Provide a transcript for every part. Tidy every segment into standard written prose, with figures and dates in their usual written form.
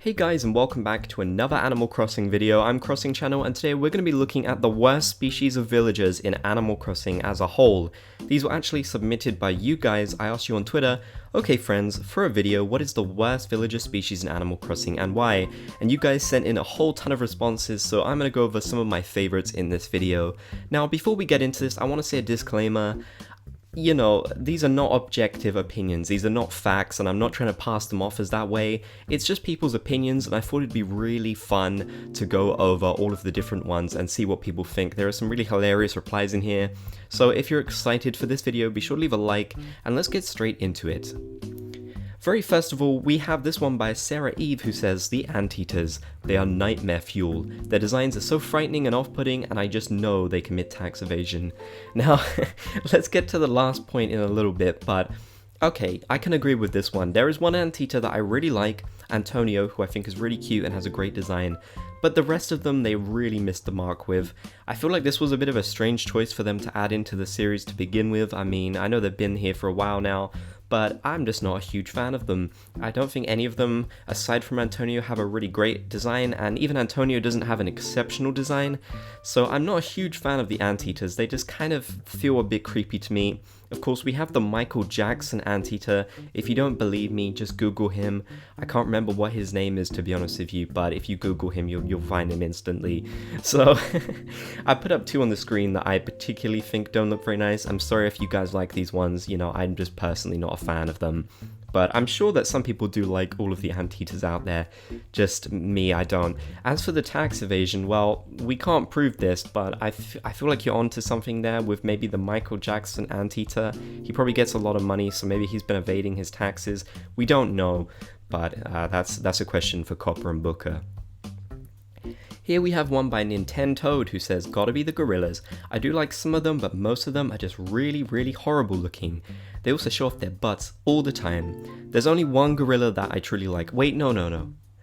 Hey guys, and welcome back to another Animal Crossing video. I'm Crossing Channel, and today we're going to be looking at the worst species of villagers in Animal Crossing as a whole. These were actually submitted by you guys. I asked you on Twitter, okay friends, for a video, what is the worst villager species in Animal Crossing and why? And you guys sent in a whole ton of responses, so I'm going to go over some of my favorites in this video. Now, before we get into this, I want to say a disclaimer. You know, these are not objective opinions, these are not facts, and I'm not trying to pass them off as that way. It's just people's opinions, and I thought it'd be really fun to go over all of the different ones and see what people think. There are some really hilarious replies in here, so if you're excited for this video, be sure to leave a like, and let's get straight into it. Very first of all, we have this one by Sarah Eve who says, the Anteaters. They are nightmare fuel. Their designs are so frightening and off-putting, and I just know they commit tax evasion. Now, let's get to the last point in a little bit, but okay, I can agree with this one. There is one Anteater that I really like, Antonio, who I think is really cute and has a great design, but the rest of them they really missed the mark with. I feel like this was a bit of a strange choice for them to add into the series to begin with. I mean, I know they've been here for a while now, but I'm just not a huge fan of them. I don't think any of them, aside from Antonio, have a really great design, and even Antonio doesn't have an exceptional design, so I'm not a huge fan of the Anteaters. They just kind of feel a bit creepy to me. Of course, we have the Michael Jackson Anteater. If you don't believe me, just Google him. I can't remember what his name is, to be honest with you, but if you Google him, you'll find him instantly. So, I put up two on the screen that I particularly think don't look very nice. I'm sorry if you guys like these ones, you know, I'm just personally not a fan of them. But I'm sure that some people do like all of the Anteaters out there, just me, I don't. As for the tax evasion, well, we can't prove this, but I feel like you're onto something there with maybe the Michael Jackson Anteater. He probably gets a lot of money, so maybe he's been evading his taxes. We don't know, but that's a question for Copper and Booker. Here we have one by Nintentoad who says, gotta be the gorillas. I do like some of them, but most of them are just really horrible looking. They also show off their butts all the time. There's only one gorilla that I truly like. Wait, no.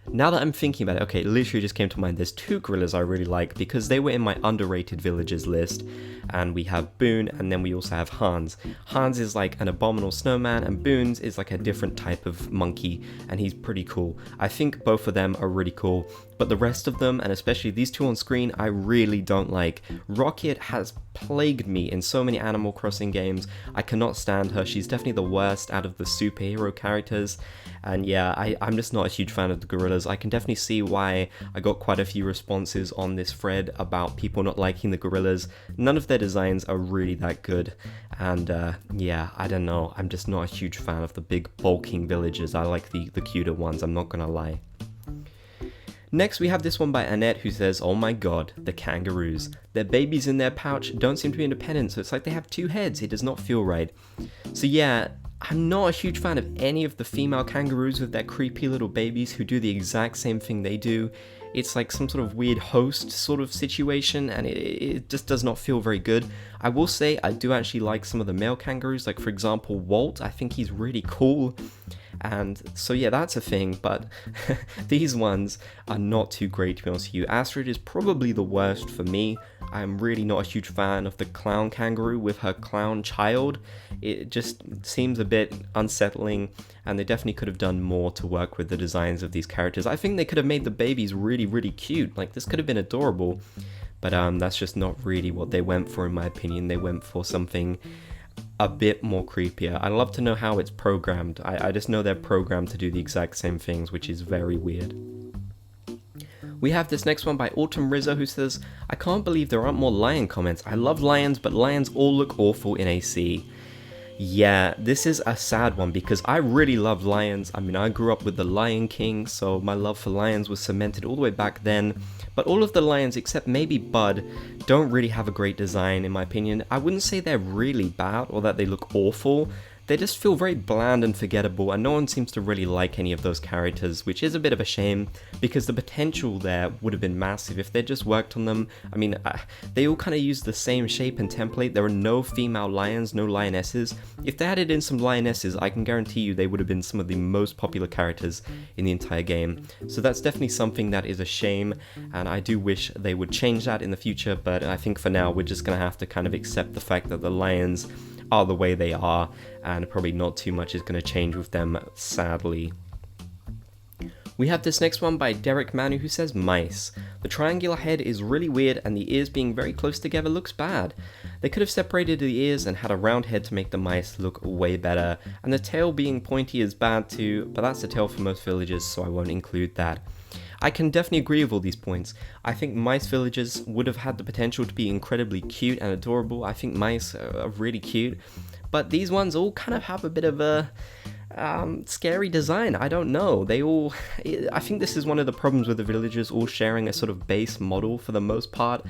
Now that I'm thinking about it, okay, it literally just came to mind. There's two gorillas I really like because they were in my underrated villagers list. And we have Boone, and then we also have Hans. Hans is like an abominable snowman, and Boone's is like a different type of monkey, and he's pretty cool. I think both of them are really cool, but the rest of them, and especially these two on screen, I really don't like. Rocket has plagued me in so many Animal Crossing games. I cannot stand her. She's definitely the worst out of the superhero characters. And yeah, I'm just not a huge fan of the gorillas. I can definitely see why I got quite a few responses on this thread about people not liking the gorillas. None of their designs are really that good. And yeah, I don't know. I'm just not a huge fan of the big bulking villagers. I like the cuter ones, I'm not gonna lie. Next, we have this one by Annette who says, oh my god, the kangaroos. Their babies in their pouch don't seem to be independent, so it's like they have two heads. It does not feel right. So yeah, I'm not a huge fan of any of the female kangaroos with their creepy little babies who do the exact same thing they do. It's like some sort of weird host sort of situation, and it just does not feel very good. I will say I do actually like some of the male kangaroos, like for example Walt. I think he's really cool. And so yeah, that's a thing, but these ones are not too great, to be honest with you. Astrid is probably the worst for me. I'm really not a huge fan of the clown kangaroo with her clown child. It just seems a bit unsettling, and they definitely could have done more to work with the designs of these characters. I think they could have made the babies really cute. Like, this could have been adorable, but that's just not really what they went for, in my opinion. They went for something a bit more creepier. I'd love to know how it's programmed. I just know they're programmed to do the exact same things, which is very weird. We have this next one by Autumn Rizzo who says, I can't believe there aren't more lion comments. I love lions, but lions all look awful in AC. Yeah, this is a sad one because I really love lions. I mean, I grew up with the Lion King, so my love for lions was cemented all the way back then. But all of the lions, except maybe Bud, don't really have a great design, in my opinion. I wouldn't say they're really bad or that they look awful. They just feel very bland and forgettable, and no one seems to really like any of those characters, which is a bit of a shame, because the potential there would have been massive if they just worked on them. I mean, they all kind of use the same shape and template. There are no female lions, no lionesses. If they added in some lionesses, I can guarantee you they would have been some of the most popular characters in the entire game. So that's definitely something that is a shame, and I do wish they would change that in the future, but I think for now we're just going to have to kind of accept the fact that the lions are the way they are, and probably not too much is going to change with them, sadly. We have this next one by Derek Manu who says mice. The triangular head is really weird and the ears being very close together looks bad. They could have separated the ears and had a round head to make the mice look way better. And the tail being pointy is bad too, but that's the tail for most villagers, so I won't include that. I can definitely agree with all these points. I think mice villages would have had the potential to be incredibly cute and adorable. I think mice are really cute, but these ones all kind of have a bit of a scary design. I don't know. I think this is one of the problems with the villagers all sharing a sort of base model for the most part,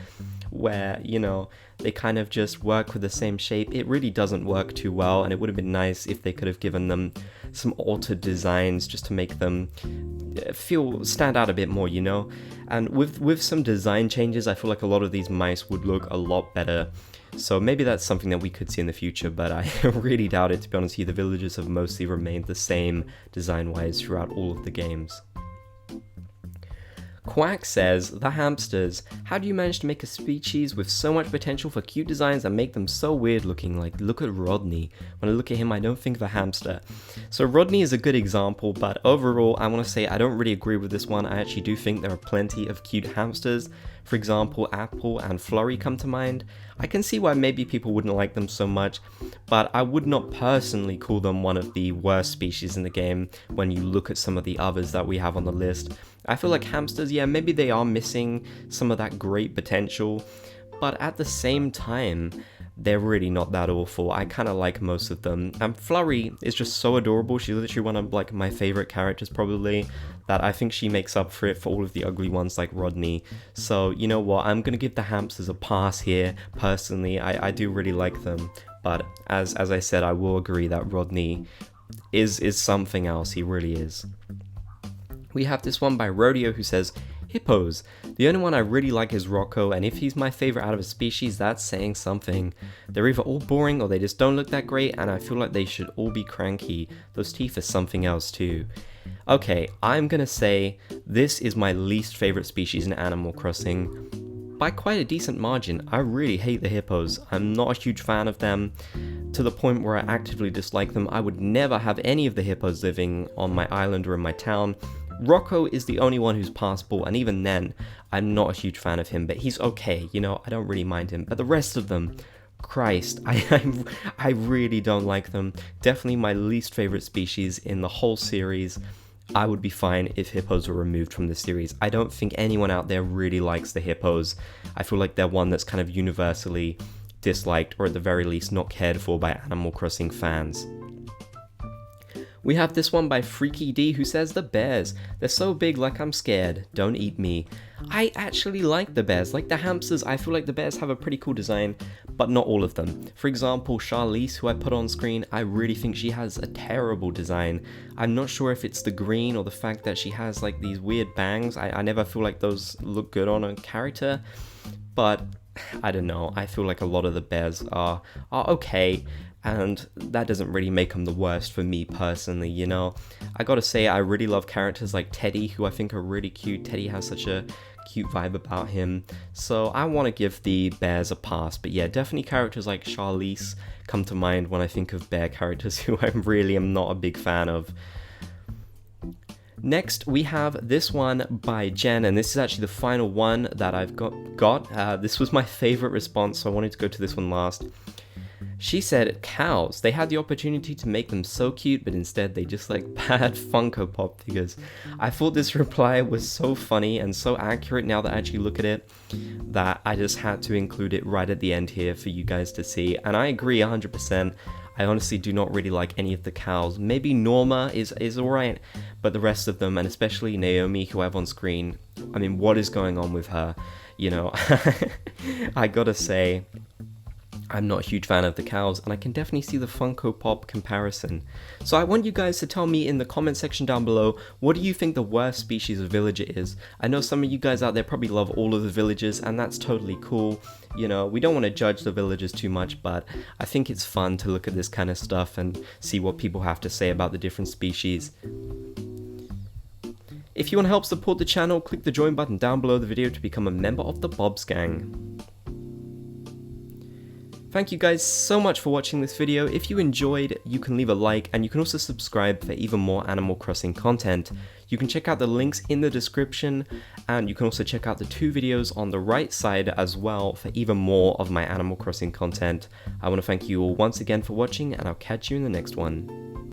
where, you know, they kind of just work with the same shape. It really doesn't work too well, and it would have been nice if they could have given them some altered designs just to make them stand out a bit more, you know. And with some design changes, I feel like a lot of these mice would look a lot better. So maybe that's something that we could see in the future, but I really doubt it, to be honest with you. The villagers have mostly remained the same design-wise throughout all of the games. Quack says, the hamsters. How do you manage to make a species with so much potential for cute designs and make them so weird looking? Like, look at Rodney. When I look at him, I don't think of a hamster. So Rodney is a good example, but overall, I want to say I don't really agree with this one. I actually do think there are plenty of cute hamsters. For example, Apple and Flurry come to mind. I can see why maybe people wouldn't like them so much, but I would not personally call them one of the worst species in the game when you look at some of the others that we have on the list. I feel like hamsters, yeah, maybe they are missing some of that great potential, but at the same time, they're really not that awful. I kind of like most of them. And Flurry is just so adorable. She's literally one of like my favorite characters probably, that I think she makes up for it for all of the ugly ones like Rodney. So you know what, I'm gonna give the hamsters a pass here. Personally, I do really like them, but as I said, I will agree that Rodney is something else. He really is. We have this one by Rodeo who says, Hippos. The only one I really like is Rocco, and if he's my favorite out of a species, that's saying something. They're either all boring or they just don't look that great, and I feel like they should all be cranky. Those teeth are something else too. Okay, I'm gonna say this is my least favorite species in Animal Crossing. By quite a decent margin. I really hate the hippos. I'm not a huge fan of them, to the point where I actively dislike them. I would never have any of the hippos living on my island or in my town. Rocco is the only one who's passable, and even then, I'm not a huge fan of him, but he's okay, you know, I don't really mind him. But the rest of them, Christ, I really don't like them. Definitely my least favorite species in the whole series. I would be fine if hippos were removed from the series. I don't think anyone out there really likes the hippos. I feel like they're one that's kind of universally disliked, or at the very least not cared for by Animal Crossing fans. We have this one by Freaky D who says, the bears. They're so big like I'm scared. Don't eat me. I actually like the bears. Like the hamsters, I feel like the bears have a pretty cool design, but not all of them. For example, Charlize, who I put on screen, I really think she has a terrible design. I'm not sure if it's the green or the fact that she has like these weird bangs. I never feel like those look good on a character, but I don't know. I feel like a lot of the bears are okay, and that doesn't really make them the worst for me personally, you know. I gotta say, I really love characters like Teddy, who I think are really cute. Teddy has such a cute vibe about him, so I want to give the bears a pass. But yeah, definitely characters like Charlize come to mind when I think of bear characters who I really am not a big fan of. Next, we have this one by Jen, and this is actually the final one that I've got. This was my favorite response, so I wanted to go to this one last. She said, cows. They had the opportunity to make them so cute, but instead they just like bad Funko Pop figures. I thought this reply was so funny and so accurate now that I actually look at it, that I just had to include it right at the end here for you guys to see. And I agree 100%. I honestly do not really like any of the cows. Maybe Norma is alright, but the rest of them, and especially Naomi, who I have on screen, I mean, what is going on with her? You know, I gotta say, I'm not a huge fan of the cows, and I can definitely see the Funko Pop comparison. So I want you guys to tell me in the comment section down below, what do you think the worst species of villager is? I know some of you guys out there probably love all of the villagers, and that's totally cool. You know, we don't want to judge the villagers too much, but I think it's fun to look at this kind of stuff and see what people have to say about the different species. If you want to help support the channel, click the join button down below the video to become a member of the Bobs Gang. Thank you guys so much for watching this video. If you enjoyed, you can leave a like and you can also subscribe for even more Animal Crossing content. You can check out the links in the description and you can also check out the 2 videos on the right side as well for even more of my Animal Crossing content. I want to thank you all once again for watching and I'll catch you in the next one.